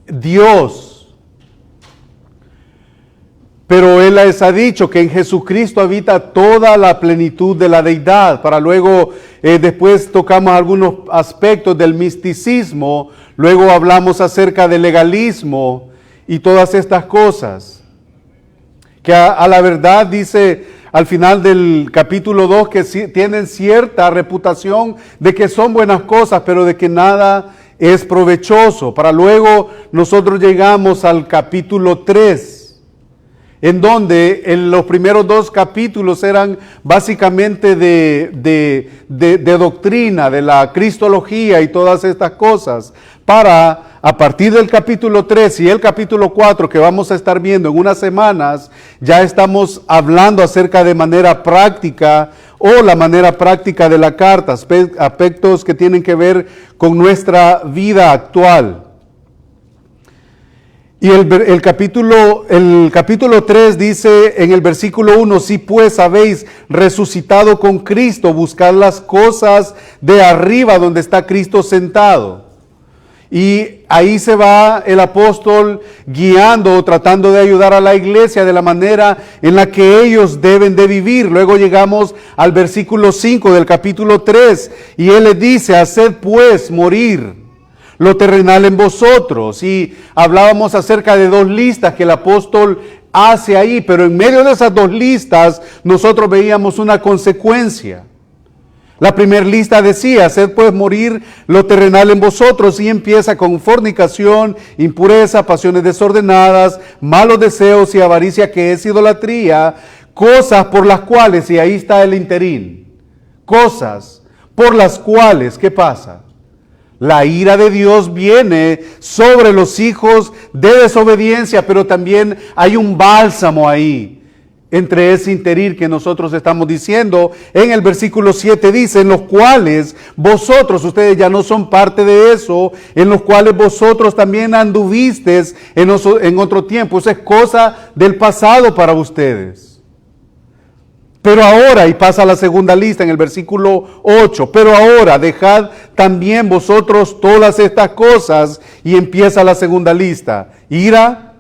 Dios. Pero Él les ha dicho que en Jesucristo habita toda la plenitud de la deidad. Para luego, después tocamos algunos aspectos del misticismo, luego hablamos acerca del legalismo y todas estas cosas. Que a la verdad dice al final del capítulo 2 que tienen cierta reputación de que son buenas cosas, pero de que nada es provechoso. Para luego nosotros llegamos al capítulo 3. En donde en los primeros 2 capítulos eran básicamente de doctrina, de la cristología y todas estas cosas, para a partir del capítulo 3 y el capítulo 4 que vamos a estar viendo en unas semanas, ya estamos hablando acerca de manera práctica o la manera práctica de la carta, aspectos que tienen que ver con nuestra vida actual. Y el capítulo 3 dice en el versículo 1, si pues habéis resucitado con Cristo, buscad las cosas de arriba donde está Cristo sentado. Y ahí se va el apóstol guiando, tratando de ayudar a la iglesia de la manera en la que ellos deben de vivir. Luego llegamos al versículo 5 del capítulo 3 y él les dice, haced pues morir lo terrenal en vosotros. Y hablábamos acerca de 2 listas que el apóstol hace ahí, pero en medio de esas 2 listas nosotros veíamos una consecuencia. La primera lista decía, haced pues morir lo terrenal en vosotros, y empieza con fornicación, impureza, pasiones desordenadas, malos deseos y avaricia, que es idolatría, cosas por las cuales, y ahí está el interín, cosas por las cuales, ¿qué pasa? La ira de Dios viene sobre los hijos de desobediencia, pero también hay un bálsamo ahí entre ese interín que nosotros estamos diciendo. En el versículo 7 dice, en los cuales vosotros, ustedes ya no son parte de eso, en los cuales vosotros también anduvisteis en otro tiempo. Eso es cosa del pasado para ustedes. Pero ahora, y pasa a la segunda lista en el versículo 8, pero ahora dejad también vosotros todas estas cosas, y empieza la segunda lista, ira,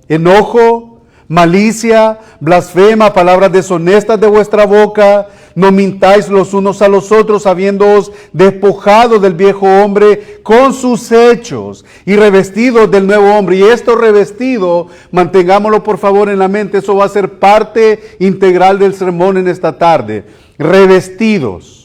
enojo, malicia, blasfema, palabras deshonestas de vuestra boca, no mintáis los unos a los otros, habiéndoos despojado del viejo hombre con sus hechos y revestidos del nuevo hombre. Y esto revestido, mantengámoslo por favor en la mente, eso va a ser parte integral del sermón en esta tarde. Revestidos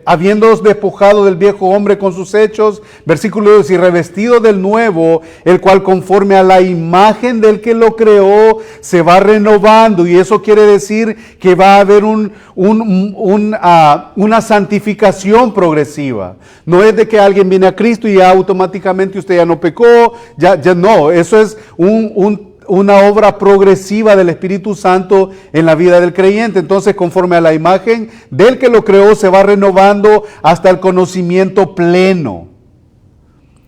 habiéndoos despojado del viejo hombre con sus hechos, versículo 2, y revestido del nuevo, el cual conforme a la imagen del que lo creó, se va renovando. Y eso quiere decir que va a haber una santificación progresiva. No es de que alguien viene a Cristo y ya automáticamente usted ya no pecó, ya no, eso es una obra progresiva del Espíritu Santo en la vida del creyente. Entonces, conforme a la imagen del que lo creó, se va renovando hasta el conocimiento pleno,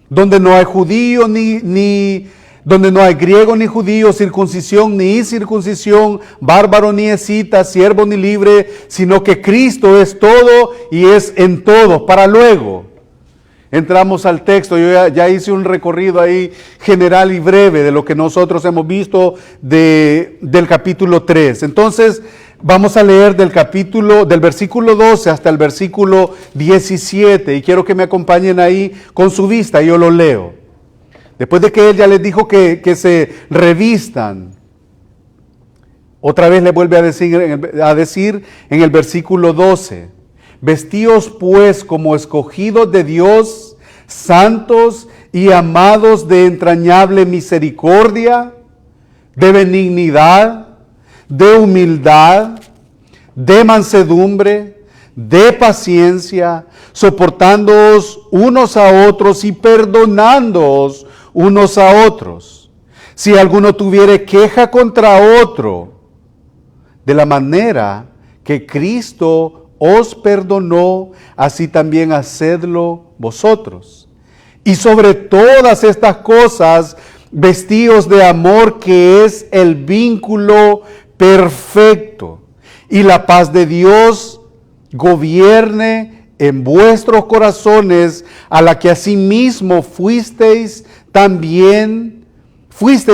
donde no hay judío donde no hay griego ni judío, circuncisión ni incircuncisión, bárbaro ni escita, siervo ni libre, sino que Cristo es todo y es en todo. Para luego entramos al texto. Yo ya hice un recorrido ahí general y breve de lo que nosotros hemos visto del capítulo 3. Entonces, vamos a leer del versículo 12 hasta el versículo 17. Y quiero que me acompañen ahí con su vista. Yo lo leo. Después de que él ya les dijo que se revistan, otra vez le vuelve a decir en el versículo 12. Vestíos pues como escogidos de Dios, santos y amados, de entrañable misericordia, de benignidad, de humildad, de mansedumbre, de paciencia, soportándoos unos a otros y perdonándoos unos a otros. Si alguno tuviere queja contra otro, de la manera que Cristo os perdonó, así también hacedlo vosotros. Y sobre todas estas cosas, vestíos de amor, que es el vínculo perfecto. Y la paz de Dios gobierne en vuestros corazones, a la que asimismo fuisteis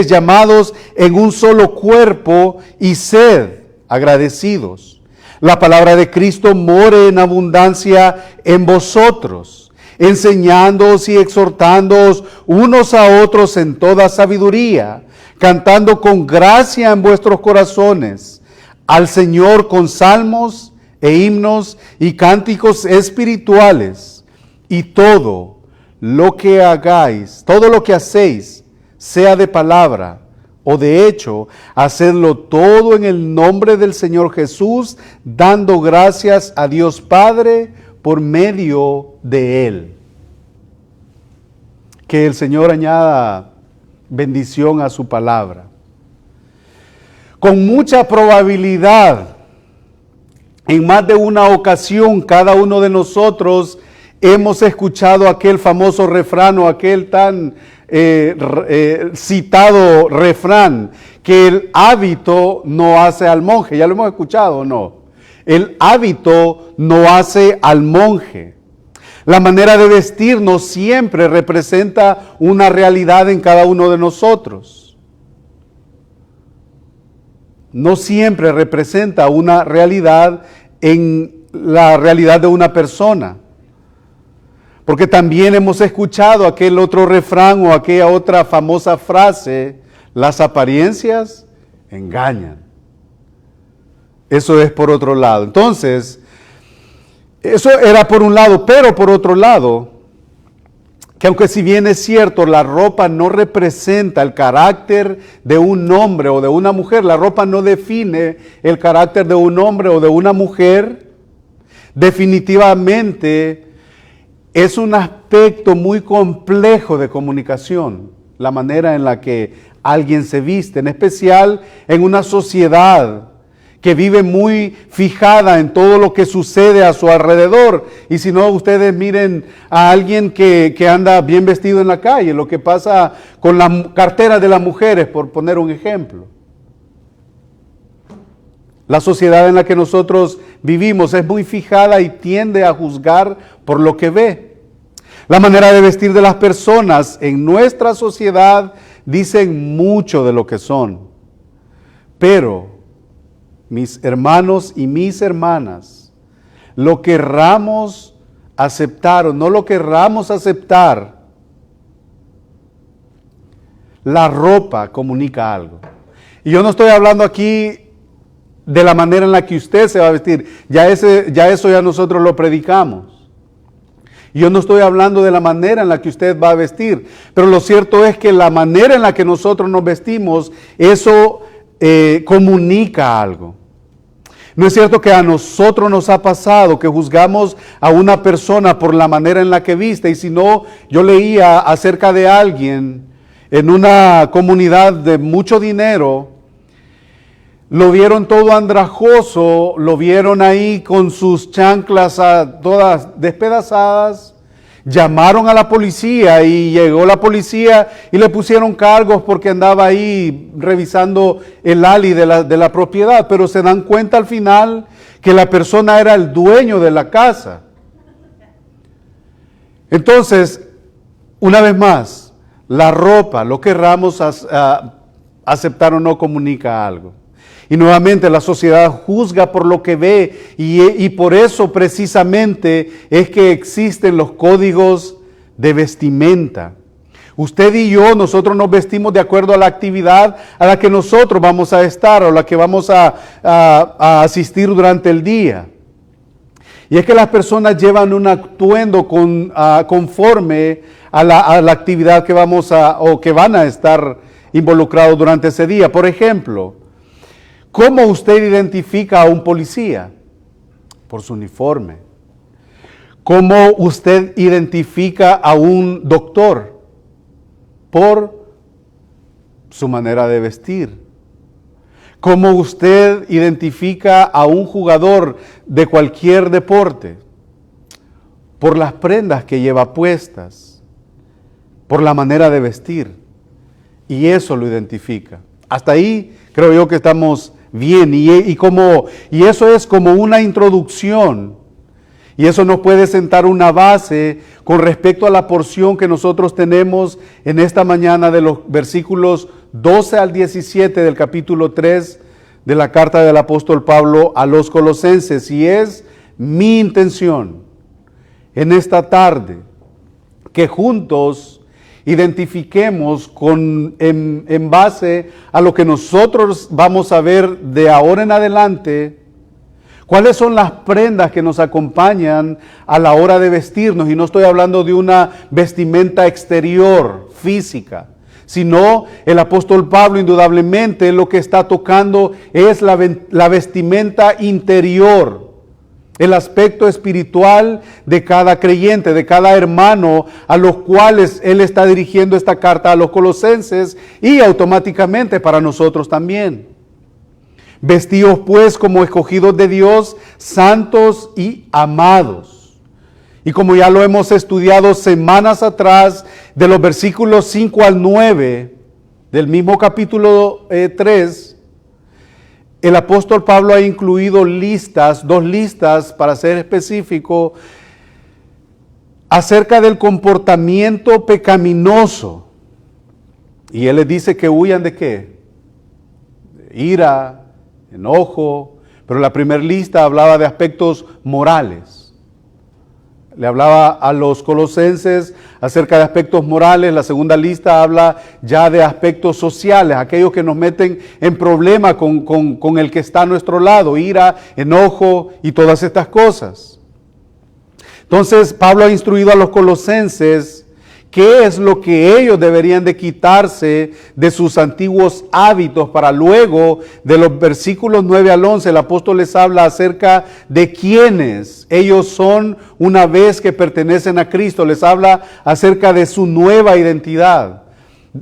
llamados en un solo cuerpo, y sed agradecidos. La palabra de Cristo more en abundancia en vosotros, enseñándoos y exhortándoos unos a otros en toda sabiduría, cantando con gracia en vuestros corazones al Señor con salmos e himnos y cánticos espirituales, y todo lo que hagáis, todo lo que hacéis, sea de palabra o de hecho, hacedlo todo en el nombre del Señor Jesús, dando gracias a Dios Padre por medio de Él. Que el Señor añada bendición a su palabra. Con mucha probabilidad, en más de una ocasión, cada uno de nosotros hemos escuchado aquel famoso refrán o aquel tan citado refrán, que el hábito no hace al monje. ¿Ya lo hemos escuchado o no? El hábito no hace al monje. La manera de vestirnos siempre representa una realidad en cada uno de nosotros. No siempre representa una realidad en la realidad de una persona. Porque también hemos escuchado aquel otro refrán o aquella otra famosa frase: las apariencias engañan. Eso es por otro lado. Entonces, eso era por un lado, pero por otro lado, que aunque si bien es cierto, la ropa no representa el carácter de un hombre o de una mujer, la ropa no define el carácter de un hombre o de una mujer, definitivamente es un aspecto muy complejo de comunicación, la manera en la que alguien se viste, en especial en una sociedad que vive muy fijada en todo lo que sucede a su alrededor. Y si no, ustedes miren a alguien que anda bien vestido en la calle, lo que pasa con la cartera de las mujeres, por poner un ejemplo. La sociedad en la que nosotros vivimos es muy fijada y tiende a juzgar por lo que ve. La manera de vestir de las personas en nuestra sociedad dicen mucho de lo que son. Pero, mis hermanos y mis hermanas, lo querramos aceptar o no lo querramos aceptar, la ropa comunica algo. Y yo no estoy hablando aquí de la manera en la que usted se va a vestir. Ya eso nosotros lo predicamos. Yo no estoy hablando de la manera en la que usted va a vestir, pero lo cierto es que la manera en la que nosotros nos vestimos, eso comunica algo. ¿No es cierto que a nosotros nos ha pasado que juzgamos a una persona por la manera en la que viste? Y si no, yo leía acerca de alguien en una comunidad de mucho dinero, lo vieron todo andrajoso, lo vieron ahí con sus chanclas todas despedazadas, llamaron a la policía y llegó la policía y le pusieron cargos porque andaba ahí revisando el ali de la propiedad, pero se dan cuenta al final que la persona era el dueño de la casa. Entonces, una vez más, la ropa, lo querramos aceptar o no, comunica algo. Y nuevamente la sociedad juzga por lo que ve y por eso precisamente es que existen los códigos de vestimenta. Usted y yo, nosotros nos vestimos de acuerdo a la actividad a la que nosotros vamos a estar o la que vamos a asistir durante el día. Y es que las personas llevan un atuendo conforme a la actividad que que van a estar involucrados durante ese día. Por ejemplo, ¿cómo usted identifica a un policía? Por su uniforme. ¿Cómo usted identifica a un doctor? Por su manera de vestir. ¿Cómo usted identifica a un jugador de cualquier deporte? Por las prendas que lleva puestas, por la manera de vestir. Y eso lo identifica. Hasta ahí creo yo que estamos bien, y eso es como una introducción. Y eso nos puede sentar una base con respecto a la porción que nosotros tenemos en esta mañana de los versículos 12 al 17 del capítulo 3 de la carta del apóstol Pablo a los Colosenses. Y es mi intención en esta tarde que juntos identifiquemos en base a lo que nosotros vamos a ver de ahora en adelante, cuáles son las prendas que nos acompañan a la hora de vestirnos. Y no estoy hablando de una vestimenta exterior, física, sino el apóstol Pablo indudablemente lo que está tocando es la vestimenta interior, el aspecto espiritual de cada creyente, de cada hermano, a los cuales él está dirigiendo esta carta a los colosenses y automáticamente para nosotros también. Vestidos pues como escogidos de Dios, santos y amados. Y como ya lo hemos estudiado semanas atrás, de los versículos 5 al 9 del mismo capítulo 3, el apóstol Pablo ha incluido dos listas para ser específico, acerca del comportamiento pecaminoso. Y él les dice que huyan ¿de qué? De ira, enojo, pero la primera lista hablaba de aspectos morales. Le hablaba a los colosenses acerca de aspectos morales. La segunda lista habla ya de aspectos sociales, aquellos que nos meten en problema con el que está a nuestro lado, ira, enojo y todas estas cosas. Entonces Pablo ha instruido a los colosenses qué es lo que ellos deberían de quitarse de sus antiguos hábitos, para luego de los versículos 9 al 11 el apóstol les habla acerca de quiénes ellos son una vez que pertenecen a Cristo. Les habla acerca de su nueva identidad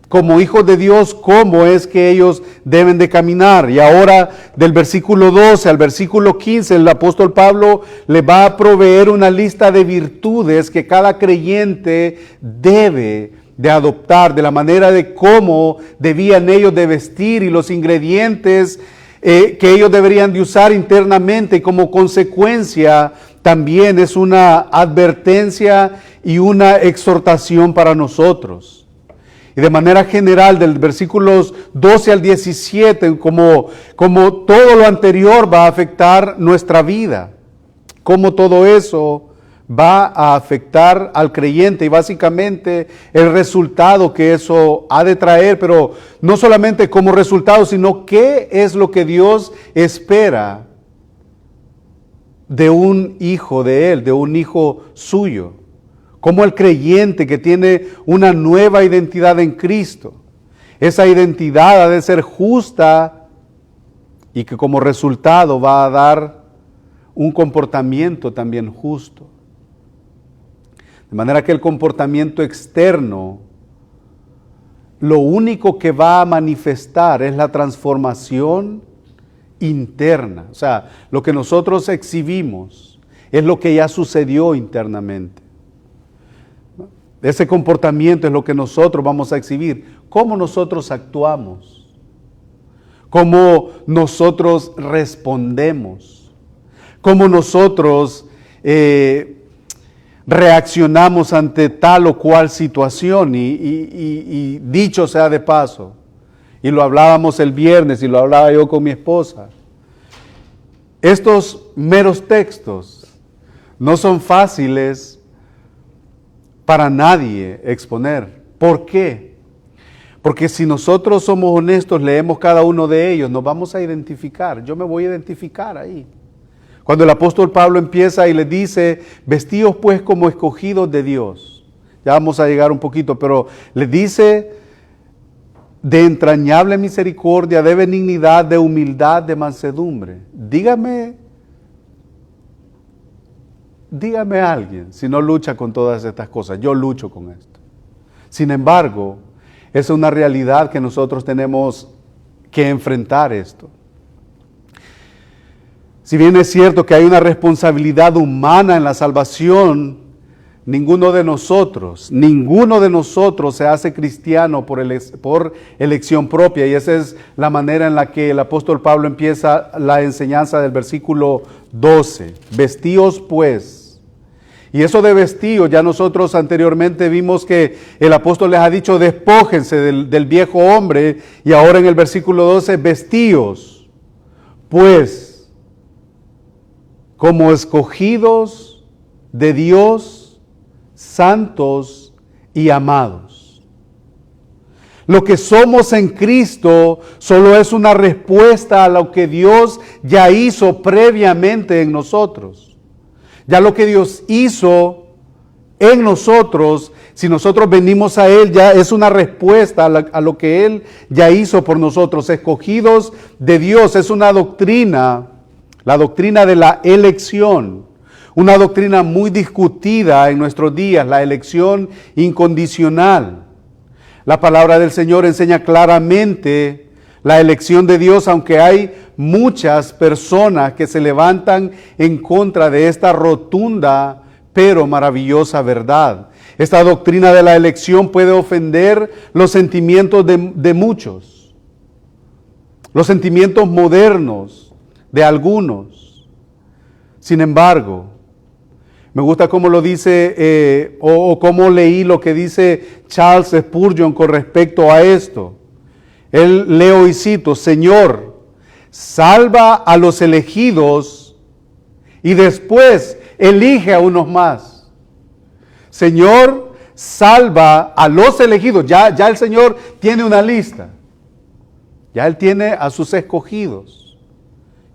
como hijos de Dios, cómo es que ellos deben de caminar. Y ahora del versículo 12 al versículo 15 el apóstol Pablo le va a proveer una lista de virtudes que cada creyente debe de adoptar, de la manera de cómo debían ellos de vestir y los ingredientes que ellos deberían de usar internamente. Y como consecuencia también es una advertencia y una exhortación para nosotros. Y de manera general, del versículos 12 al 17, como todo lo anterior va a afectar nuestra vida, como todo eso va a afectar al creyente y básicamente el resultado que eso ha de traer, pero no solamente como resultado, sino qué es lo que Dios espera de un hijo de Él, de un hijo suyo. Como el creyente que tiene una nueva identidad en Cristo, esa identidad ha de ser justa y que como resultado va a dar un comportamiento también justo. De manera que el comportamiento externo, lo único que va a manifestar es la transformación interna. O sea, lo que nosotros exhibimos es lo que ya sucedió internamente. Ese comportamiento es lo que nosotros vamos a exhibir. Cómo nosotros actuamos, cómo nosotros respondemos, cómo nosotros reaccionamos ante tal o cual situación. Y dicho sea de paso, y lo hablábamos el viernes y lo hablaba yo con mi esposa, estos meros textos no son fáciles para nadie exponer. ¿Por qué? Porque si nosotros somos honestos, leemos cada uno de ellos, nos vamos a identificar. Yo me voy a identificar ahí. Cuando el apóstol Pablo empieza y le dice, vestidos pues como escogidos de Dios. Ya vamos a llegar un poquito, pero le dice de entrañable misericordia, de benignidad, de humildad, de mansedumbre. Dígame a alguien si no lucha con todas estas cosas. Yo lucho con esto. Sin embargo, es una realidad que nosotros tenemos que enfrentar esto. Si bien es cierto que hay una responsabilidad humana en la salvación, ninguno de nosotros se hace cristiano por elección propia. Y esa es la manera en la que el apóstol Pablo empieza la enseñanza del versículo 12. Vestíos pues Y eso de vestidos, ya nosotros anteriormente vimos que el apóstol les ha dicho despójense del viejo hombre, y ahora en el versículo 12, vestíos, pues, como escogidos de Dios, santos y amados. Lo que somos en Cristo solo es una respuesta a lo que Dios ya hizo previamente en nosotros. Ya lo que Dios hizo en nosotros, si nosotros venimos a Él, ya es una respuesta a lo que Él ya hizo por nosotros. Escogidos de Dios es una doctrina, la doctrina de la elección. Una doctrina muy discutida en nuestros días, la elección incondicional. La palabra del Señor enseña claramente la elección de Dios, aunque hay muchas personas que se levantan en contra de esta rotunda pero maravillosa verdad. Esta doctrina de la elección puede ofender los sentimientos de muchos, los sentimientos modernos de algunos. Sin embargo, me gusta cómo lo dice, o cómo leí lo que dice Charles Spurgeon con respecto a esto. Él, leo y cito: Señor, salva a los elegidos y después elige a unos más. Señor, salva a los elegidos. Ya el Señor tiene una lista. Ya Él tiene a sus escogidos.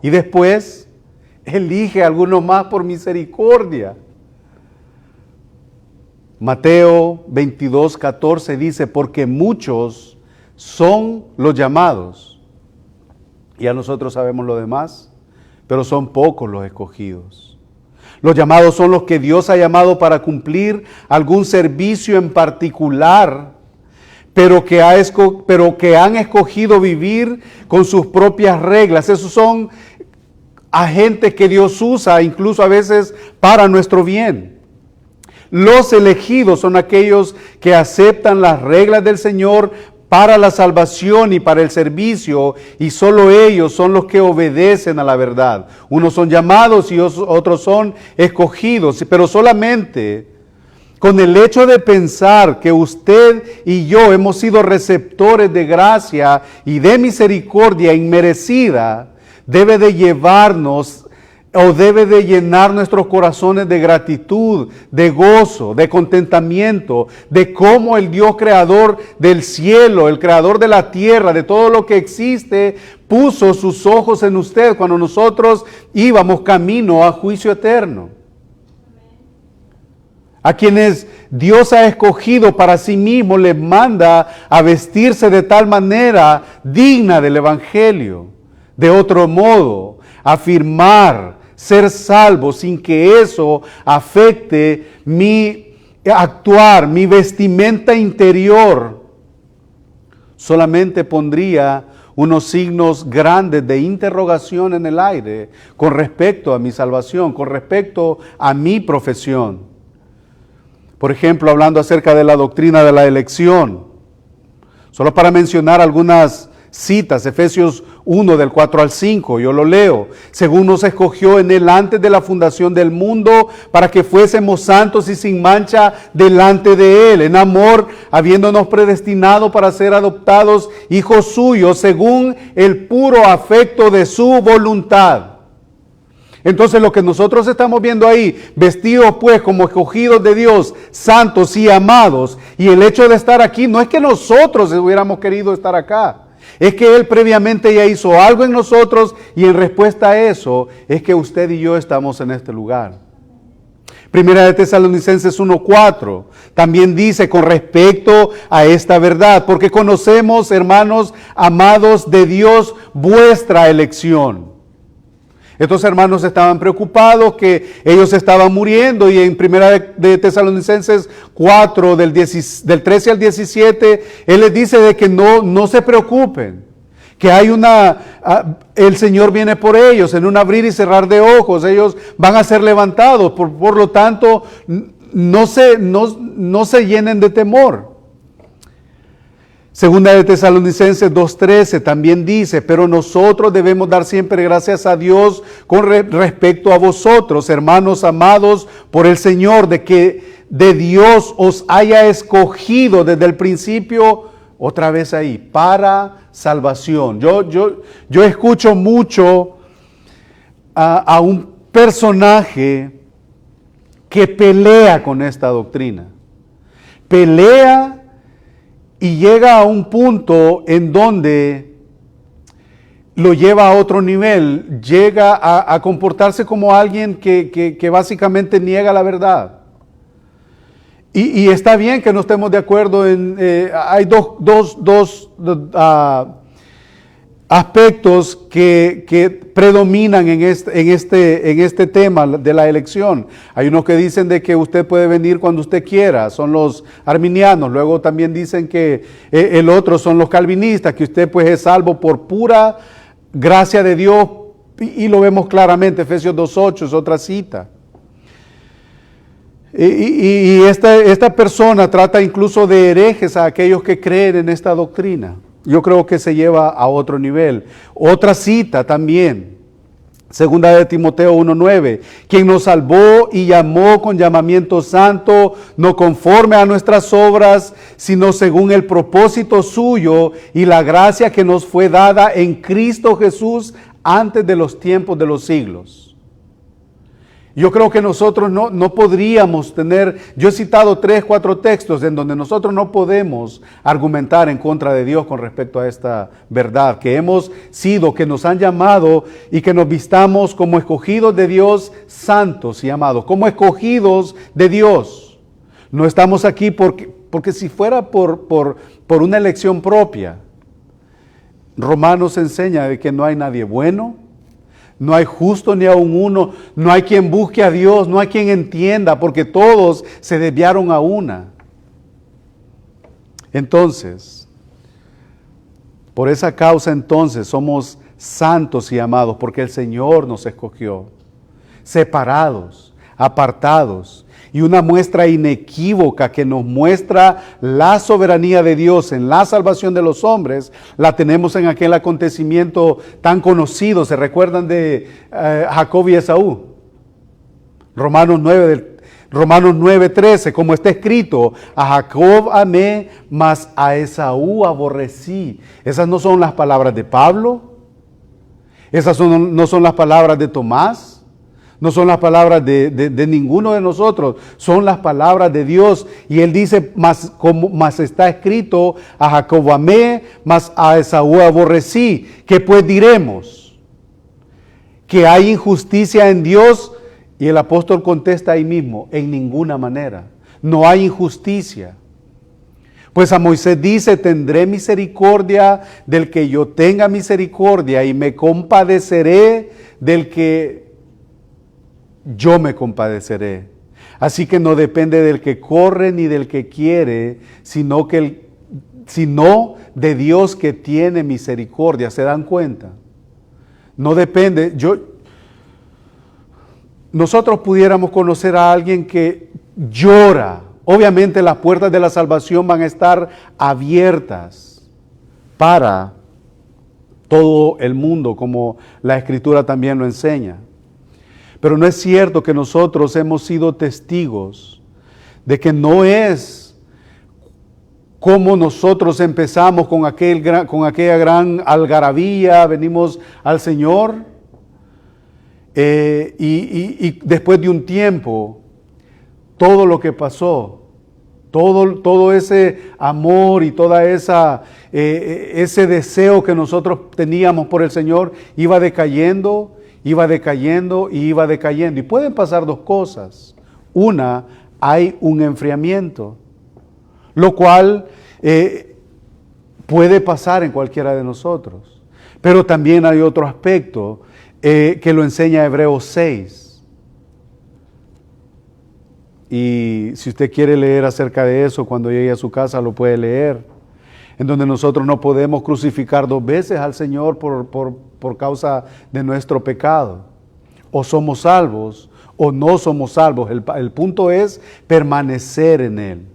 Y después elige a algunos más por misericordia. Mateo 22:14 dice: porque muchos son los llamados. Y a nosotros sabemos lo demás, pero son pocos los escogidos. Los llamados son los que Dios ha llamado para cumplir algún servicio en particular, pero que han escogido vivir con sus propias reglas. Esos son agentes que Dios usa incluso a veces para nuestro bien. Los elegidos son aquellos que aceptan las reglas del Señor para la salvación y para el servicio, y solo ellos son los que obedecen a la verdad. Unos son llamados y otros son escogidos, pero solamente con el hecho de pensar que usted y yo hemos sido receptores de gracia y de misericordia inmerecida, debe de llevarnos o debe de llenar nuestros corazones de gratitud, de gozo, de contentamiento, de cómo el Dios creador del cielo, el creador de la tierra, de todo lo que existe, puso sus ojos en usted cuando nosotros íbamos camino a juicio eterno. A quienes Dios ha escogido para sí mismo, les manda a vestirse de tal manera digna del Evangelio. De otro modo, afirmar ser salvo sin que eso afecte mi actuar, mi vestimenta interior, solamente pondría unos signos grandes de interrogación en el aire con respecto a mi salvación, con respecto a mi profesión. Por ejemplo, hablando acerca de la doctrina de la elección, solo para mencionar algunas citas, Efesios 1 del 4 al 5, yo lo leo: según nos escogió en Él antes de la fundación del mundo, para que fuésemos santos y sin mancha delante de Él, en amor, habiéndonos predestinado para ser adoptados hijos suyos, según el puro afecto de su voluntad. Entonces lo que nosotros estamos viendo ahí, vestidos pues como escogidos de Dios, santos y amados, y el hecho de estar aquí no es que nosotros hubiéramos querido estar acá, es que Él previamente ya hizo algo en nosotros, y en respuesta a eso es que usted y yo estamos en este lugar. Primera de Tesalonicenses 1:4 también dice con respecto a esta verdad: porque conocemos, hermanos amados de Dios, vuestra elección. Estos hermanos estaban preocupados que ellos estaban muriendo, y en Primera de Tesalonicenses 4 del 13 al 17, Él les dice de que no se preocupen, que hay el Señor viene por ellos en un abrir y cerrar de ojos, ellos van a ser levantados, por lo tanto no se llenen de temor. Segunda de Tesalonicenses 2:13 también dice, pero nosotros debemos dar siempre gracias a Dios con respecto a vosotros, hermanos amados por el Señor, de que de Dios os haya escogido desde el principio, otra vez ahí, para salvación. Yo escucho mucho a un personaje que pelea con esta doctrina. Pelea y llega a un punto en donde lo lleva a otro nivel, llega a comportarse como alguien que básicamente niega la verdad. Y está bien que no estemos de acuerdo hay dos aspectos que predominan en este tema de la elección. Hay unos que dicen de que usted puede venir cuando usted quiera, son los arminianos. Luego también dicen que el otro son los calvinistas, que usted pues es salvo por pura gracia de Dios, y lo vemos claramente, Efesios 2:8 es otra cita. Y esta persona trata incluso de herejes a aquellos que creen en esta doctrina. Yo creo que se lleva a otro nivel. Otra cita también, segunda de Timoteo 1:9, quien nos salvó y llamó con llamamiento santo, no conforme a nuestras obras, sino según el propósito suyo y la gracia que nos fue dada en Cristo Jesús antes de los tiempos de los siglos. Yo creo que nosotros no podríamos tener, yo he citado 3, 4 textos en donde nosotros no podemos argumentar en contra de Dios con respecto a esta verdad, que hemos sido, que nos han llamado y que nos vistamos como escogidos de Dios, santos y amados, como escogidos de Dios. No estamos aquí porque si fuera por una elección propia, Romanos enseña de que no hay nadie bueno, no hay justo ni aun uno, no hay quien busque a Dios, no hay quien entienda, porque todos se desviaron a una. Entonces, por esa causa entonces somos santos y amados, porque el Señor nos escogió, separados, apartados, y una muestra inequívoca que nos muestra la soberanía de Dios en la salvación de los hombres, la tenemos en aquel acontecimiento tan conocido. ¿Se recuerdan de Jacob y Esaú? Romanos 9:13, como está escrito, a Jacob amé, mas a Esaú aborrecí. Esas no son las palabras de Pablo, esas no son las palabras de Tomás, no son las palabras de ninguno de nosotros, son las palabras de Dios. Y él dice, mas está escrito, a Jacob amé, mas a Esaú aborrecí. ¿Qué pues diremos? ¿Que hay injusticia en Dios? Y el apóstol contesta ahí mismo, en ninguna manera. No hay injusticia. Pues a Moisés dice, tendré misericordia del que yo tenga misericordia y me compadeceré del que yo me compadeceré. Así que no depende del que corre ni del que quiere, sino de Dios que tiene misericordia. ¿Se dan cuenta? No depende. Nosotros pudiéramos conocer a alguien que llora. Obviamente las puertas de la salvación van a estar abiertas para todo el mundo, como la Escritura también lo enseña. Pero no es cierto que nosotros hemos sido testigos de que no es como nosotros empezamos con aquella gran algarabía, venimos al Señor y después de un tiempo, todo lo que pasó, todo ese amor y toda ese deseo que nosotros teníamos por el Señor iba decayendo. Y pueden pasar dos cosas. Una, hay un enfriamiento, lo cual puede pasar en cualquiera de nosotros. Pero también hay otro aspecto que lo enseña Hebreos 6. Y si usted quiere leer acerca de eso, cuando llegue a su casa lo puede leer. En donde nosotros no podemos crucificar 2 veces al Señor por causa de nuestro pecado. O somos salvos o no somos salvos. El punto es permanecer en Él.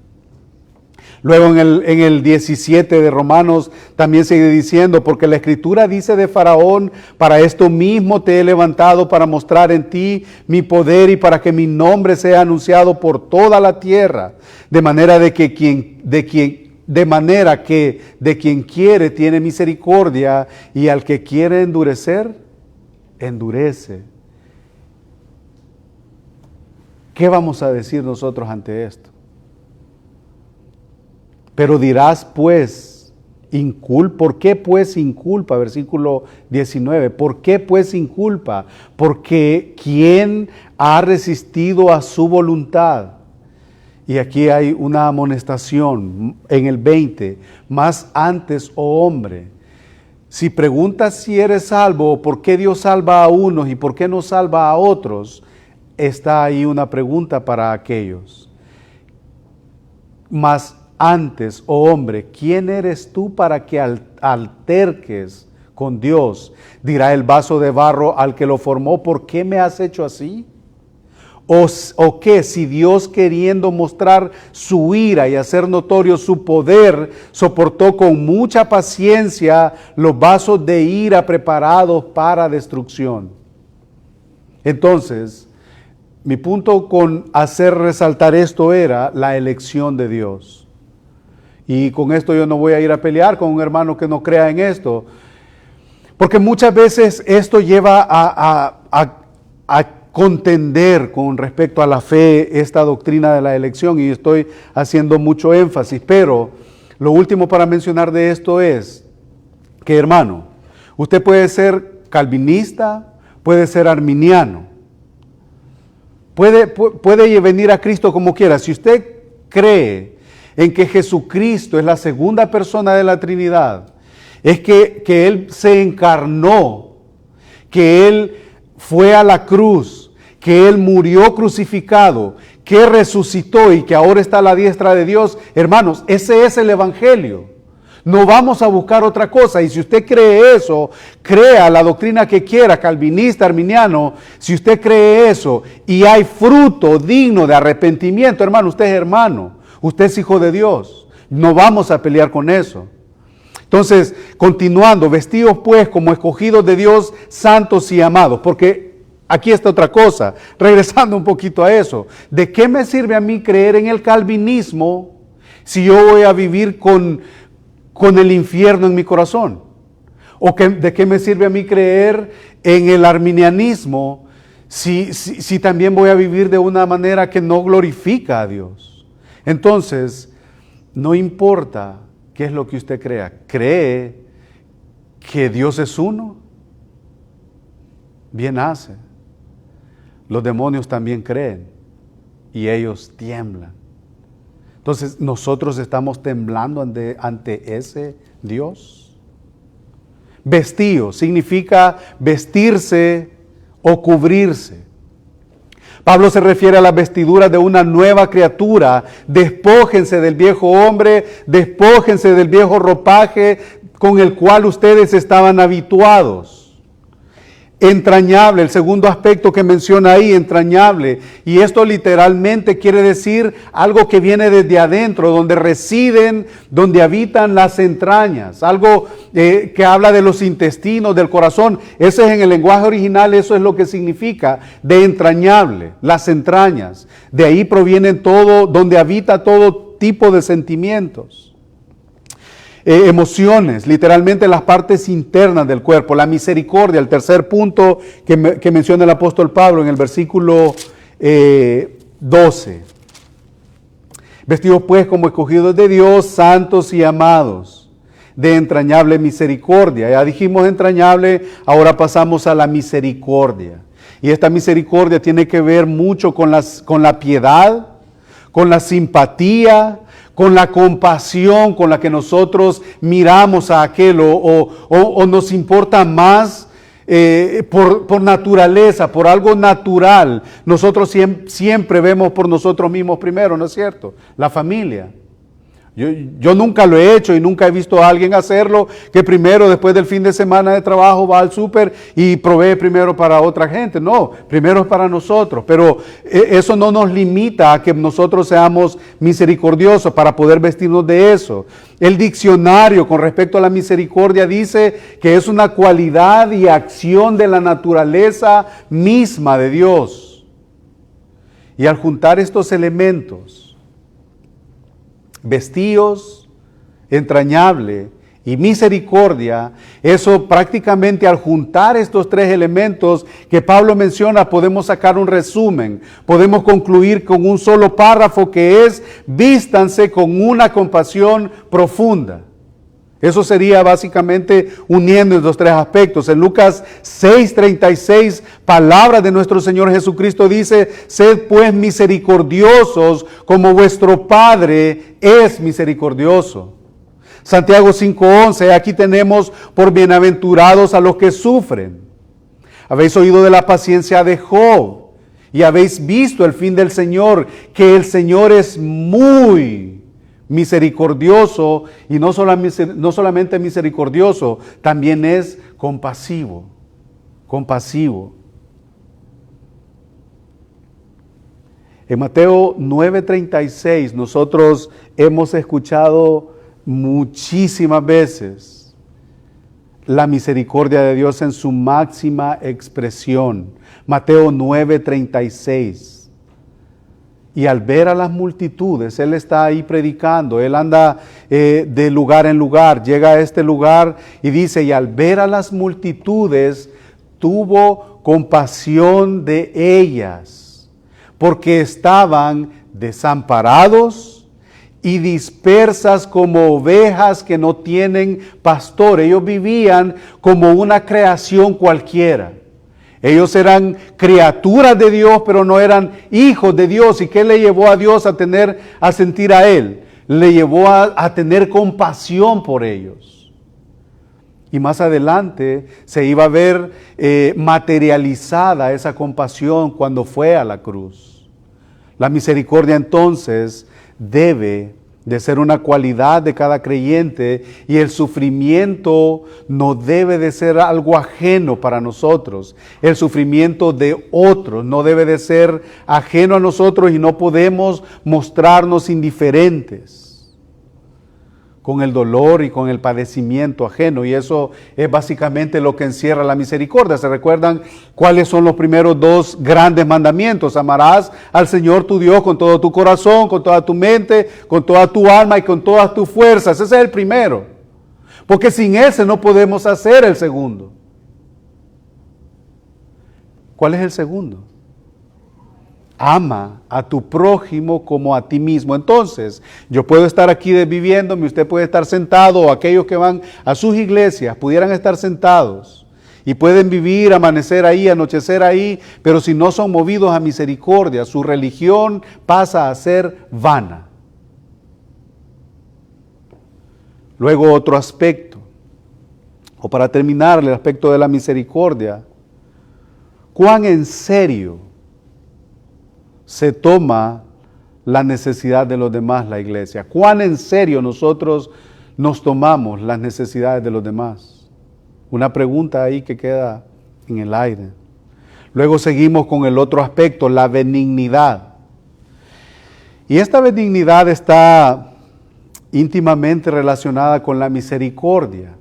Luego en el 17 de Romanos también sigue diciendo, porque la Escritura dice de Faraón, para esto mismo te he levantado para mostrar en ti mi poder y para que mi nombre sea anunciado por toda la tierra, de manera que de quien quiere tiene misericordia y al que quiere endurecer, endurece. ¿Qué vamos a decir nosotros ante esto? Pero dirás pues, ¿por qué pues sin culpa? Versículo 19, ¿por qué pues sin culpa? Porque ¿quién ha resistido a su voluntad? Y aquí hay una amonestación en el 20, más antes, oh hombre, si preguntas si eres salvo, ¿por qué Dios salva a unos y por qué no salva a otros? Está ahí una pregunta para aquellos. Más antes, oh hombre, ¿quién eres tú para que alterques con Dios? Dirá el vaso de barro al que lo formó, ¿por qué me has hecho así? ¿O qué? Si Dios, queriendo mostrar su ira y hacer notorio su poder, soportó con mucha paciencia los vasos de ira preparados para destrucción. Entonces, mi punto con hacer resaltar esto era la elección de Dios. Y con esto yo no voy a ir a pelear con un hermano que no crea en esto, porque muchas veces esto lleva a contender con respecto a la fe, esta doctrina de la elección, y estoy haciendo mucho énfasis, pero lo último para mencionar de esto es que, hermano, usted puede ser calvinista, puede ser arminiano, puede venir a Cristo como quiera. Si usted cree en que Jesucristo es la segunda persona de la Trinidad, es que Él se encarnó, que Él fue a la cruz, que Él murió crucificado, que resucitó y que ahora está a la diestra de Dios. Hermanos, ese es el Evangelio. No vamos a buscar otra cosa. Y si usted cree eso, crea la doctrina que quiera, calvinista, arminiano, si usted cree eso y hay fruto digno de arrepentimiento, hermano, usted es hermano, usted es hijo de Dios. No vamos a pelear con eso. Entonces, continuando, vestidos pues como escogidos de Dios, santos y amados, porque aquí está otra cosa, regresando un poquito a eso. ¿De qué me sirve a mí creer en el calvinismo si yo voy a vivir con el infierno en mi corazón? ¿O de qué me sirve a mí creer en el arminianismo si también voy a vivir de una manera que no glorifica a Dios? Entonces, no importa qué es lo que usted crea, cree que Dios es uno, bien hace. Los demonios también creen y ellos tiemblan. Entonces, nosotros estamos temblando ante ese Dios. Vestío significa vestirse o cubrirse. Pablo se refiere a las vestiduras de una nueva criatura. Despójense del viejo hombre, despójense del viejo ropaje con el cual ustedes estaban habituados. Entrañable, el segundo aspecto que menciona ahí, entrañable. Y esto literalmente quiere decir algo que viene desde adentro, donde residen, donde habitan las entrañas. Algo que habla de los intestinos, del corazón. Ese es en el lenguaje original, eso es lo que significa de entrañable, las entrañas. De ahí provienen todo, donde habita todo tipo de sentimientos. Emociones, literalmente las partes internas del cuerpo, la misericordia, el tercer punto que menciona el apóstol Pablo en el versículo 12. Vestidos pues como escogidos de Dios, santos y amados, de entrañable misericordia. Ya dijimos entrañable, ahora pasamos a la misericordia. Y esta misericordia tiene que ver mucho con la piedad, con la simpatía, con la compasión con la que nosotros miramos a aquel o nos importa más por naturaleza, por algo natural. Nosotros siempre vemos por nosotros mismos primero, ¿no es cierto? La familia. Yo nunca lo he hecho y nunca he visto a alguien hacerlo, que primero, después del fin de semana de trabajo, va al súper y provee primero para otra gente. No, primero es para nosotros. Pero eso no nos limita a que nosotros seamos misericordiosos para poder vestirnos de eso. El diccionario con respecto a la misericordia dice que es una cualidad y acción de la naturaleza misma de Dios. Y al juntar estos elementos, vestíos, entrañable y misericordia, eso prácticamente al juntar estos tres elementos que Pablo menciona, podemos sacar un resumen, podemos concluir con un solo párrafo que es: vístanse con una compasión profunda. Eso sería básicamente uniendo estos tres aspectos. En Lucas 6:36, palabra de nuestro Señor Jesucristo dice: sed pues misericordiosos como vuestro Padre es misericordioso. Santiago 5:11, aquí tenemos: por bienaventurados a los que sufren. Habéis oído de la paciencia de Job y habéis visto el fin del Señor, que el Señor es muy misericordioso, y no solamente misericordioso, también es compasivo. En Mateo 9:36 nosotros hemos escuchado muchísimas veces la misericordia de Dios en su máxima expresión. Mateo 9:36. Y al ver a las multitudes, Él está ahí predicando, Él anda de lugar en lugar, llega a este lugar y dice: y al ver a las multitudes, tuvo compasión de ellas, porque estaban desamparados y dispersas como ovejas que no tienen pastor. Ellos vivían como una creación cualquiera. Ellos eran criaturas de Dios, pero no eran hijos de Dios. ¿Y qué le llevó a Dios a sentir a Él? Le llevó a tener compasión por ellos. Y más adelante se iba a ver materializada esa compasión cuando fue a la cruz. La misericordia entonces debe de ser una cualidad de cada creyente, y el sufrimiento no debe de ser algo ajeno para nosotros. El sufrimiento de otros no debe de ser ajeno a nosotros, y no podemos mostrarnos indiferentes con el dolor y con el padecimiento ajeno. Y eso es básicamente lo que encierra la misericordia. ¿Se recuerdan cuáles son los primeros dos grandes mandamientos? Amarás al Señor tu Dios con todo tu corazón, con toda tu mente, con toda tu alma y con todas tus fuerzas. Ese es el primero, porque sin ese no podemos hacer el segundo. ¿Cuál es el segundo? Ama a tu prójimo como a ti mismo. Entonces, yo puedo estar aquí viviéndome, usted puede estar sentado, o aquellos que van a sus iglesias pudieran estar sentados y pueden vivir, amanecer ahí, anochecer ahí, pero si no son movidos a misericordia, su religión pasa a ser vana. Luego otro aspecto, o para terminar el aspecto de la misericordia: ¿cuán en serio se toma la necesidad de los demás la iglesia? ¿Cuán en serio nosotros nos tomamos las necesidades de los demás? Una pregunta ahí que queda en el aire. Luego seguimos con el otro aspecto, la benignidad. Y esta benignidad está íntimamente relacionada con la misericordia.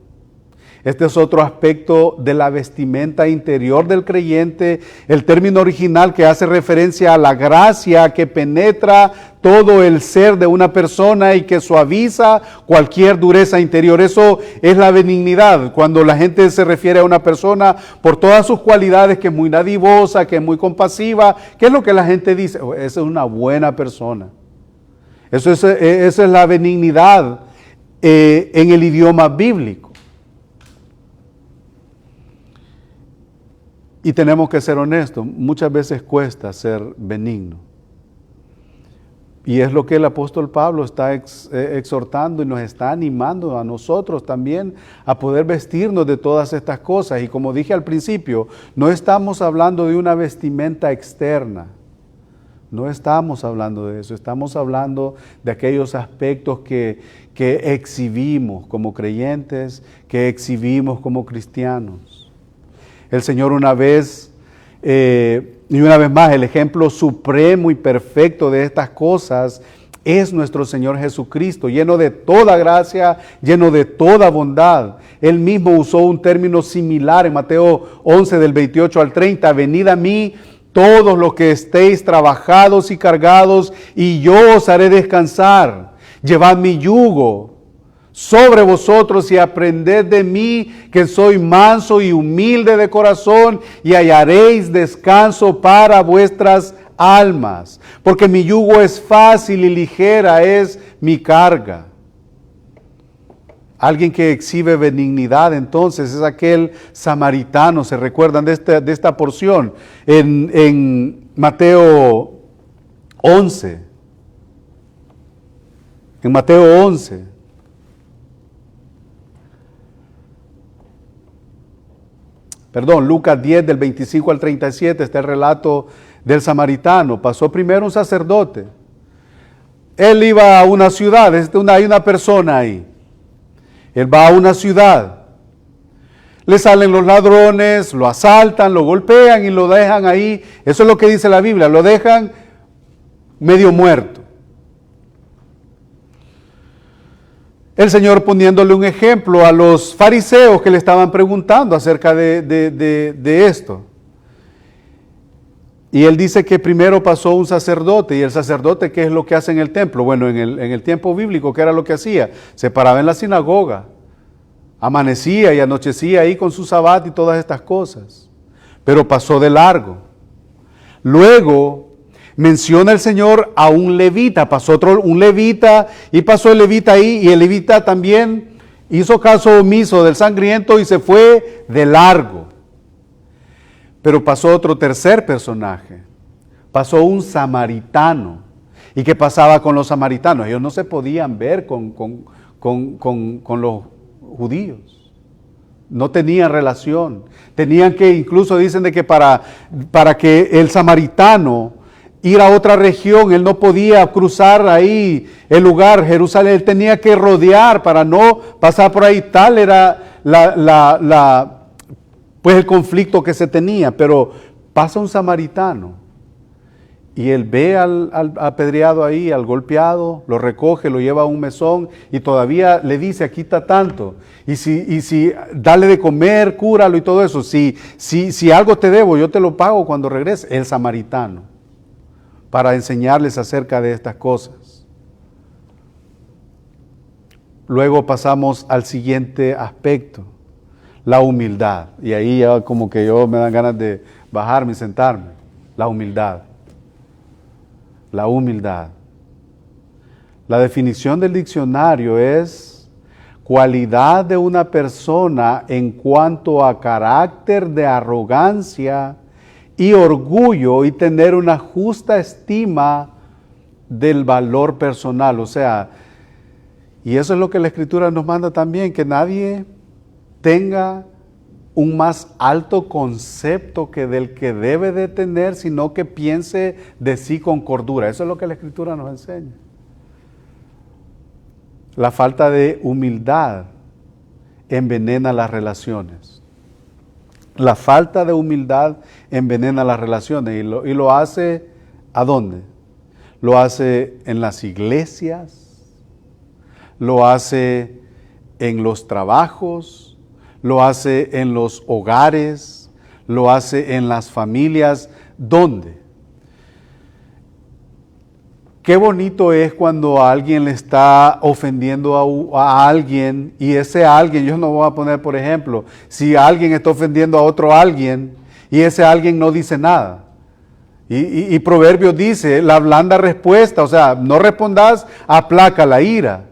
Este es otro aspecto de la vestimenta interior del creyente. El término original que hace referencia a la gracia que penetra todo el ser de una persona y que suaviza cualquier dureza interior. Eso es la benignidad. Cuando la gente se refiere a una persona por todas sus cualidades, que es muy dadivosa, que es muy compasiva, ¿qué es lo que la gente dice? Oh, esa es una buena persona. Esa es la benignidad en el idioma bíblico. Y tenemos que ser honestos, muchas veces cuesta ser benigno. Y es lo que el apóstol Pablo está exhortando y nos está animando a nosotros también a poder vestirnos de todas estas cosas. Y como dije al principio, no estamos hablando de una vestimenta externa. No estamos hablando de eso, estamos hablando de aquellos aspectos que exhibimos como creyentes, que exhibimos como cristianos. El Señor una vez, y una vez más, el ejemplo supremo y perfecto de estas cosas es nuestro Señor Jesucristo, lleno de toda gracia, lleno de toda bondad. Él mismo usó un término similar en Mateo 11 del 28 al 30, venid a mí todos los que estéis trabajados y cargados, y yo os haré descansar. Llevad mi yugo sobre vosotros y aprended de mí, que soy manso y humilde de corazón, y hallaréis descanso para vuestras almas, porque mi yugo es fácil y ligera es mi carga. Alguien que exhibe benignidad entonces es aquel samaritano. ¿Se recuerdan de esta porción? En Mateo 11. En Mateo 11. Perdón, Lucas 10 del 25 al 37 está el relato del samaritano. Pasó primero un sacerdote. Él iba a una ciudad, hay una persona ahí. Él va a una ciudad. Le salen los ladrones, lo asaltan, lo golpean y lo dejan ahí. Eso es lo que dice la Biblia, lo dejan medio muerto. El Señor poniéndole un ejemplo a los fariseos que le estaban preguntando acerca de esto. Y él dice que primero pasó un sacerdote, y el sacerdote, ¿qué es lo que hace en el templo? Bueno, en el tiempo bíblico, ¿qué era lo que hacía? Se paraba en la sinagoga, amanecía y anochecía ahí con su sabbat y todas estas cosas, pero pasó de largo. Luego menciona el Señor a un levita, pasó un levita, y pasó el levita ahí, y el levita también hizo caso omiso del sangriento y se fue de largo. Pero pasó otro tercer personaje, pasó un samaritano. ¿Y qué pasaba con los samaritanos? Ellos no se podían ver con los judíos, no tenían relación. Tenían que, incluso dicen de que para que el samaritano ir a otra región, él no podía cruzar ahí el lugar, Jerusalén, él tenía que rodear para no pasar por ahí. Tal era pues el conflicto que se tenía. Pero pasa un samaritano y él ve al apedreado ahí, al golpeado, lo recoge, lo lleva a un mesón y todavía le dice, aquí está tanto, y si dale de comer, cúralo y todo eso, si algo te debo, yo te lo pago cuando regrese. El samaritano, para enseñarles acerca de estas cosas. Luego pasamos al siguiente aspecto, la humildad. Y ahí ya como que yo me dan ganas de bajarme y sentarme. La humildad. La humildad. La definición del diccionario es cualidad de una persona en cuanto a carácter de arrogancia y orgullo y tener una justa estima del valor personal. O sea, y eso es lo que la Escritura nos manda también, que nadie tenga un más alto concepto que del que debe de tener, sino que piense de sí con cordura. Eso es lo que la Escritura nos enseña. La falta de humildad envenena las relaciones. La falta de humildad envenena las relaciones y lo hace ¿a dónde? Lo hace en las iglesias, lo hace en los trabajos, lo hace en los hogares, lo hace en las familias. ¿Dónde? Qué bonito es cuando alguien le está ofendiendo a alguien, y ese alguien, yo no voy a poner por ejemplo, si alguien está ofendiendo a otro alguien y ese alguien no dice nada. Y Proverbios dice, la blanda respuesta, o sea, no respondas, aplaca la ira.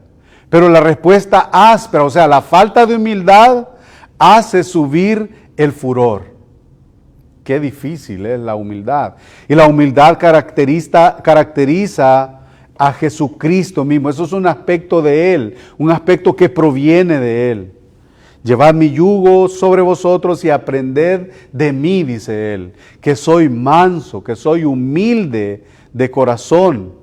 Pero la respuesta áspera, o sea, la falta de humildad, hace subir el furor. Qué difícil es la humildad. Y la humildad caracteriza a Jesucristo mismo. Eso es un aspecto de Él, un aspecto que proviene de Él. Llevad mi yugo sobre vosotros y aprended de mí, dice Él, que soy manso, que soy humilde de corazón.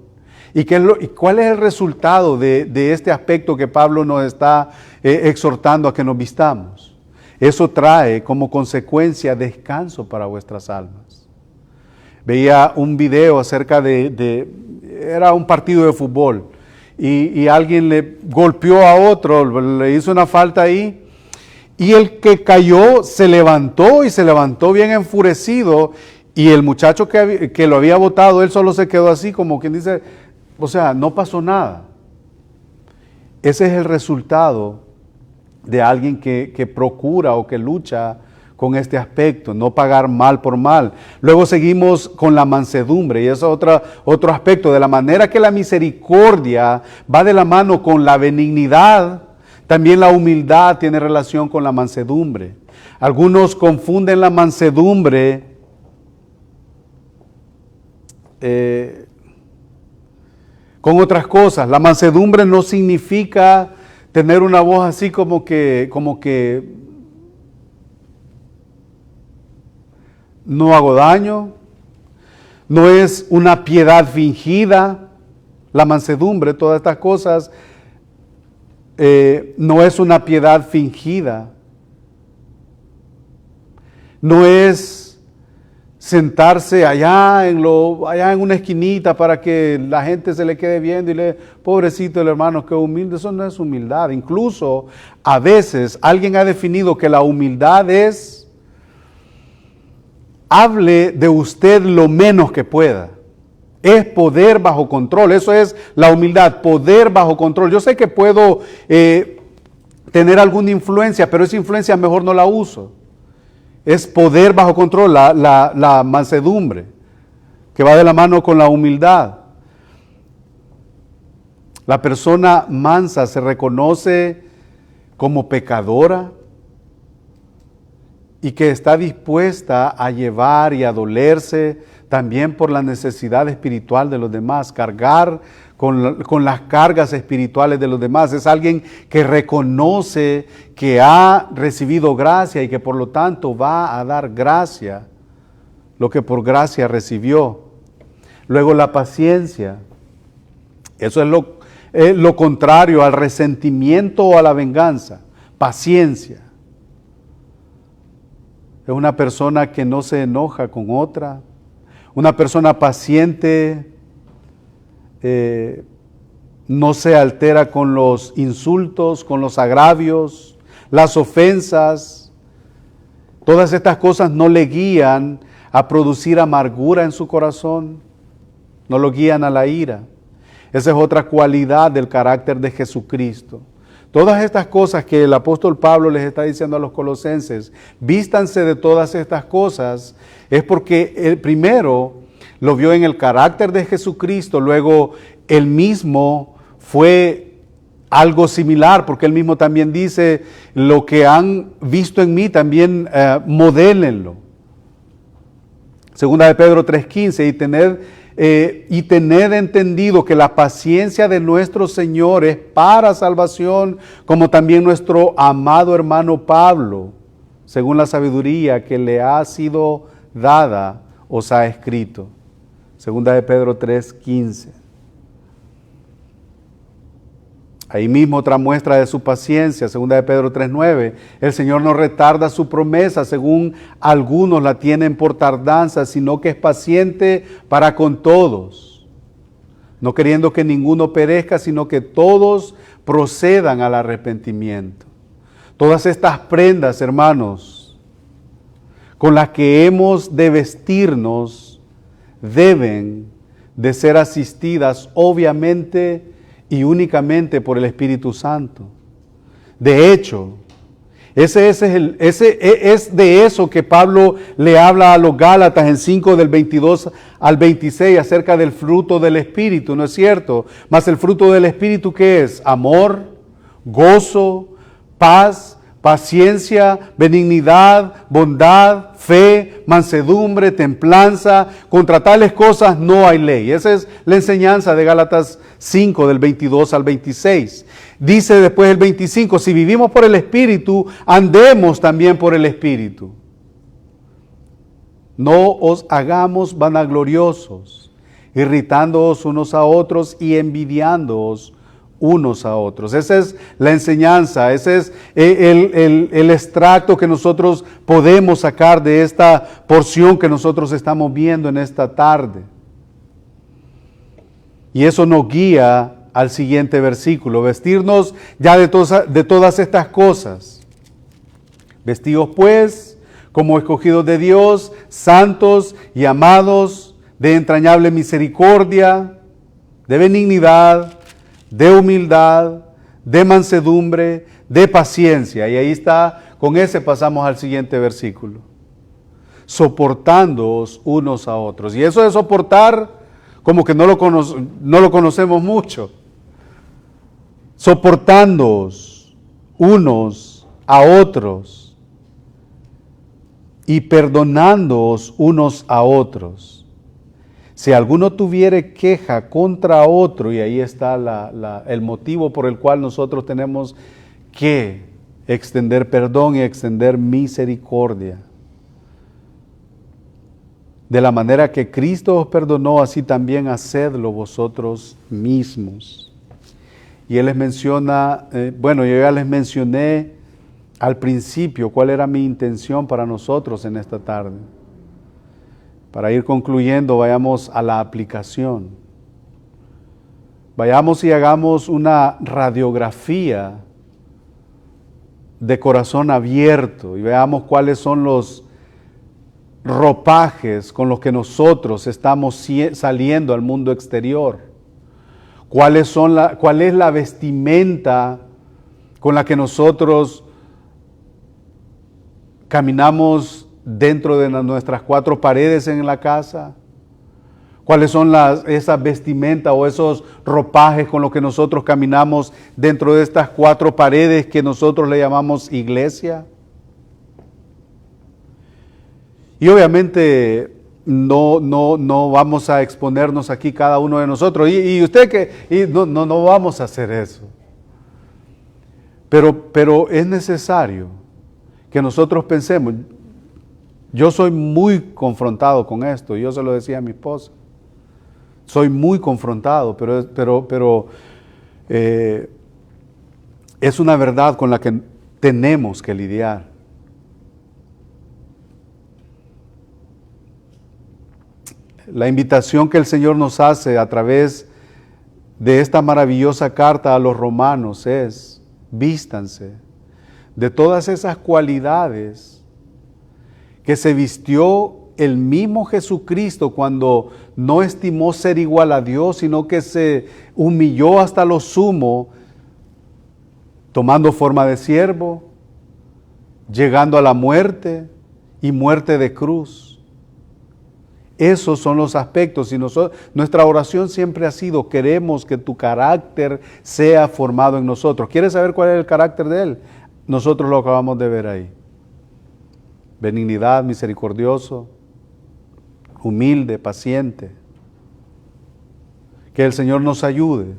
¿Y cuál es el resultado de este aspecto que Pablo nos está exhortando a que nos vistamos? Eso trae como consecuencia descanso para vuestras almas. Veía un video acerca era un partido de fútbol y alguien le golpeó a otro, le hizo una falta ahí y el que cayó se levantó y se levantó bien enfurecido y el muchacho que lo había botado, él solo se quedó así como quien dice, o sea, no pasó nada. Ese es el resultado de alguien que procura o que lucha con este aspecto, no pagar mal por mal. Luego seguimos con la mansedumbre y eso es otro aspecto, de la manera que la misericordia va de la mano con la benignidad, también la humildad tiene relación con la mansedumbre. Algunos confunden la mansedumbre con otras cosas. La mansedumbre no significa tener una voz así como que no hago daño, no es una piedad fingida. La mansedumbre, todas estas cosas, no es una piedad fingida. No es sentarse allá en una esquinita para que la gente se le quede viendo y pobrecito el hermano, que humilde. Eso no es humildad. Incluso a veces alguien ha definido que la humildad es: hable de usted lo menos que pueda. Es poder bajo control. Eso es la humildad, poder bajo control. Yo sé que puedo tener alguna influencia, pero esa influencia mejor no la uso. Es poder bajo control, la mansedumbre, que va de la mano con la humildad. La persona mansa se reconoce como pecadora y que está dispuesta a llevar y a dolerse también por la necesidad espiritual de los demás, cargar con las cargas espirituales de los demás. Es alguien que reconoce que ha recibido gracia y que por lo tanto va a dar gracia, lo que por gracia recibió. Luego la paciencia. Eso es lo contrario al resentimiento o a la venganza. Paciencia. Es una persona que no se enoja con otra, una persona paciente, no se altera con los insultos, con los agravios, las ofensas. Todas estas cosas no le guían a producir amargura en su corazón, no lo guían a la ira. Esa es otra cualidad del carácter de Jesucristo. Todas estas cosas que el apóstol Pablo les está diciendo a los colosenses, vístanse de todas estas cosas, es porque el primero lo vio en el carácter de Jesucristo, luego él mismo fue algo similar, porque él mismo también dice, lo que han visto en mí también modélenlo. Segunda de Pedro 3:15, y tened entendido que la paciencia de nuestro Señor es para salvación, como también nuestro amado hermano Pablo, según la sabiduría que le ha sido dada, os ha escrito. Segunda de Pedro 3:15. Ahí mismo otra muestra de su paciencia, segunda de Pedro 3:9. El Señor no retarda su promesa, según algunos la tienen por tardanza, sino que es paciente para con todos, no queriendo que ninguno perezca, sino que todos procedan al arrepentimiento. Todas estas prendas, hermanos, con las que hemos de vestirnos, deben de ser asistidas, obviamente, y únicamente por el Espíritu Santo. De hecho, es de eso que Pablo le habla a los Gálatas en 5 del 22 al 26 acerca del fruto del Espíritu, ¿no es cierto? Mas el fruto del Espíritu, ¿qué es? Amor, gozo, paz, paciencia, benignidad, bondad, fe, mansedumbre, templanza. Contra tales cosas no hay ley. Esa es la enseñanza de Gálatas 5 del 22 al 26. Dice después el 25, si vivimos por el Espíritu, andemos también por el Espíritu. No os hagamos vanagloriosos, irritándoos unos a otros y envidiándoos unos a otros. Esa es la enseñanza, ese es el extracto que nosotros podemos sacar de esta porción que nosotros estamos viendo en esta tarde. Y eso nos guía al siguiente versículo: vestirnos ya de todas estas cosas. Vestidos pues como escogidos de Dios, santos y amados, de entrañable misericordia, de benignidad, de humildad, de mansedumbre, de paciencia. Y ahí está, con ese pasamos al siguiente versículo. Soportándoos unos a otros. Y eso de soportar, como que no lo conocemos mucho. Soportándoos unos a otros y perdonándoos unos a otros. Si alguno tuviere queja contra otro, y ahí está el motivo por el cual nosotros tenemos que extender perdón y extender misericordia. De la manera que Cristo os perdonó, así también hacedlo vosotros mismos. Y Él les menciona, yo ya les mencioné al principio cuál era mi intención para nosotros en esta tarde. Para ir concluyendo, vayamos a la aplicación. Vayamos y hagamos una radiografía de corazón abierto y veamos cuáles son los ropajes con los que nosotros estamos saliendo al mundo exterior. ¿Cuál es la vestimenta con la que nosotros caminamos dentro de nuestras cuatro paredes en la casa? ¿Cuáles son esas vestimentas o esos ropajes con los que nosotros caminamos dentro de estas cuatro paredes que nosotros le llamamos iglesia? Y obviamente no vamos a exponernos aquí cada uno de nosotros. No vamos a hacer eso. Pero es necesario que nosotros pensemos. Yo soy muy confrontado con esto. Yo se lo decía a mi esposa. Soy muy confrontado, pero es una verdad con la que tenemos que lidiar. La invitación que el Señor nos hace a través de esta maravillosa carta a los romanos es: vístanse de todas esas cualidades que se vistió el mismo Jesucristo cuando no estimó ser igual a Dios, sino que se humilló hasta lo sumo, tomando forma de siervo, llegando a la muerte y muerte de cruz. Esos son los aspectos, y nuestra oración siempre ha sido: queremos que tu carácter sea formado en nosotros. ¿Quieres saber cuál es el carácter de Él? Nosotros lo acabamos de ver ahí. Benignidad, misericordioso, humilde, paciente. Que el Señor nos ayude.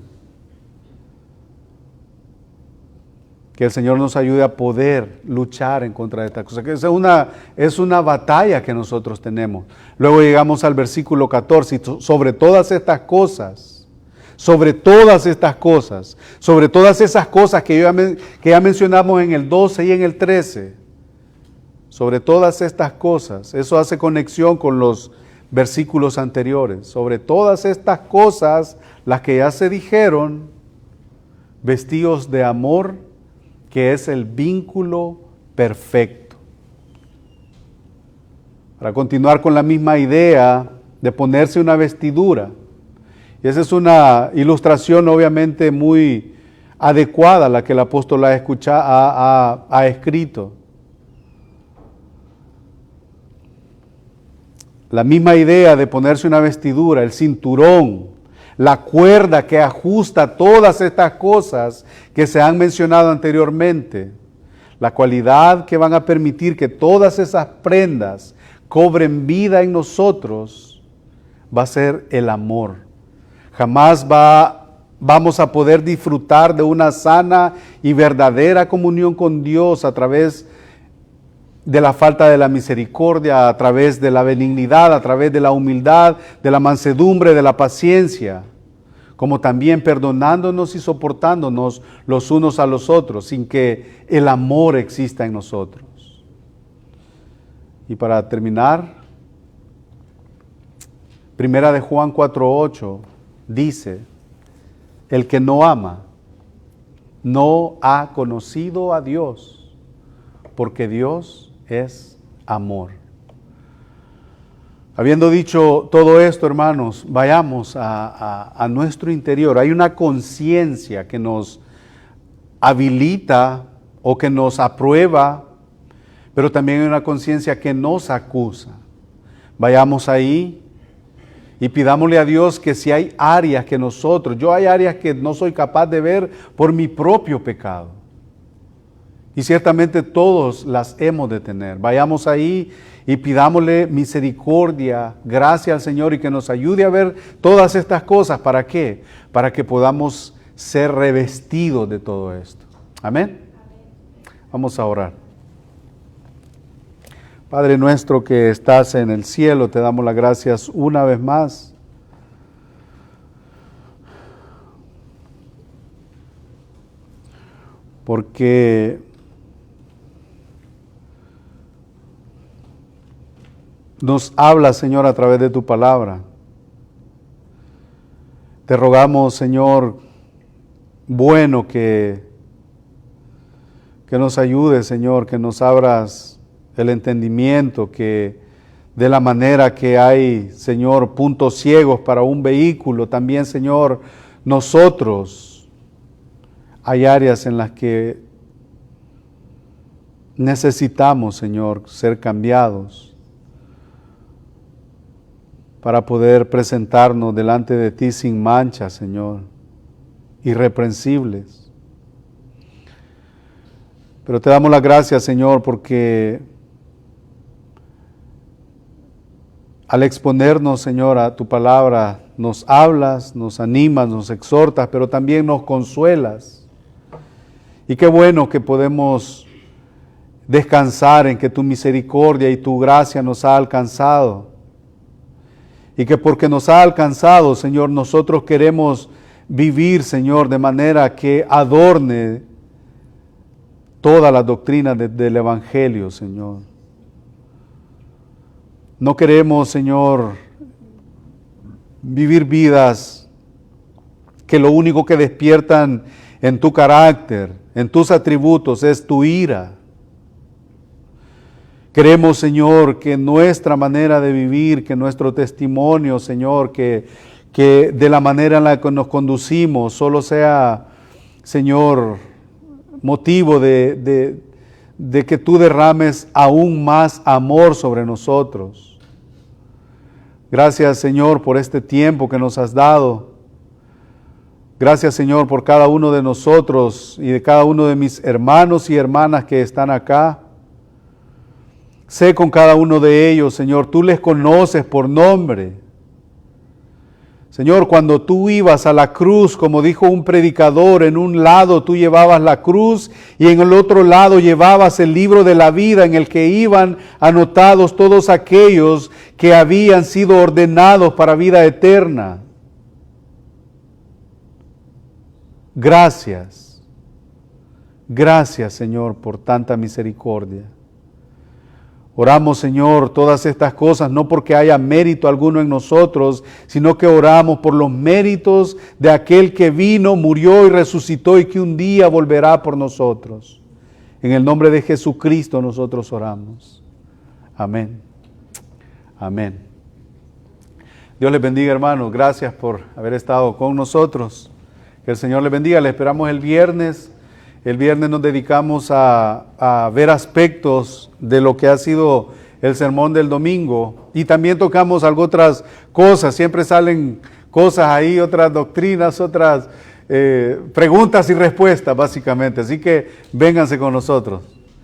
Que el Señor nos ayude a poder luchar en contra de esta cosa. Que es una batalla que nosotros tenemos. Luego llegamos al versículo 14. Y sobre todas estas cosas, sobre todas esas cosas que ya mencionamos en el 12 y en el 13, sobre todas estas cosas, eso hace conexión con los versículos anteriores. Sobre todas estas cosas, las que ya se dijeron, vestidos de amor, que es el vínculo perfecto. Para continuar con la misma idea de ponerse una vestidura. Y esa es una ilustración obviamente muy adecuada, la que el apóstol ha escrito. La misma idea de ponerse una vestidura, el cinturón, la cuerda que ajusta todas estas cosas que se han mencionado anteriormente, la cualidad que van a permitir que todas esas prendas cobren vida en nosotros, va a ser el amor. Jamás vamos a poder disfrutar de una sana y verdadera comunión con Dios a través de la falta de la misericordia, a través de la benignidad, a través de la humildad, de la mansedumbre, de la paciencia, como también perdonándonos y soportándonos los unos a los otros, sin que el amor exista en nosotros. Y para terminar, Primera de Juan 4:8 dice, el que no ama no ha conocido a Dios, porque Dios es amor. Habiendo dicho todo esto, hermanos, vayamos a nuestro interior. Hay una conciencia que nos habilita o que nos aprueba, pero también hay una conciencia que nos acusa. Vayamos ahí y pidámosle a Dios que si hay áreas que hay áreas que no soy capaz de ver por mi propio pecado. Y ciertamente todos las hemos de tener. Vayamos ahí y pidámosle misericordia, gracia al Señor y que nos ayude a ver todas estas cosas. ¿Para qué? Para que podamos ser revestidos de todo esto. Amén. Vamos a orar. Padre nuestro que estás en el cielo, te damos las gracias una vez más. Porque nos habla, Señor, a través de tu palabra. Te rogamos, Señor, bueno, que nos ayudes, Señor, que nos abras el entendimiento, que de la manera que hay, Señor, puntos ciegos para un vehículo, también, Señor, nosotros hay áreas en las que necesitamos, Señor, ser cambiados para poder presentarnos delante de ti sin mancha, Señor, irreprensibles. Pero te damos las gracias, Señor, porque al exponernos, Señor, a tu palabra, nos hablas, nos animas, nos exhortas, pero también nos consuelas. Y qué bueno que podemos descansar en que tu misericordia y tu gracia nos ha alcanzado. Y que porque nos ha alcanzado, Señor, nosotros queremos vivir, Señor, de manera que adorne toda la doctrina del Evangelio, Señor. No queremos, Señor, vivir vidas que lo único que despiertan en tu carácter, en tus atributos, es tu ira. Queremos, Señor, que nuestra manera de vivir, que nuestro testimonio, Señor, que de la manera en la que nos conducimos solo sea, Señor, motivo de que tú derrames aún más amor sobre nosotros. Gracias, Señor, por este tiempo que nos has dado. Gracias, Señor, por cada uno de nosotros y de cada uno de mis hermanos y hermanas que están acá. Sé con cada uno de ellos, Señor, tú les conoces por nombre. Señor, cuando tú ibas a la cruz, como dijo un predicador, en un lado tú llevabas la cruz y en el otro lado llevabas el libro de la vida en el que iban anotados todos aquellos que habían sido ordenados para vida eterna. Gracias. Gracias, Señor, por tanta misericordia. Oramos, Señor, todas estas cosas no porque haya mérito alguno en nosotros, sino que oramos por los méritos de aquel que vino, murió y resucitó y que un día volverá por nosotros. En el nombre de Jesucristo nosotros oramos. Amén. Amén. Dios les bendiga, hermanos. Gracias por haber estado con nosotros. Que el Señor les bendiga. Le esperamos el viernes. El viernes nos dedicamos a ver aspectos de lo que ha sido el sermón del domingo y también tocamos algo otras cosas. Siempre salen cosas ahí, otras doctrinas, otras preguntas y respuestas básicamente. Así que vénganse con nosotros.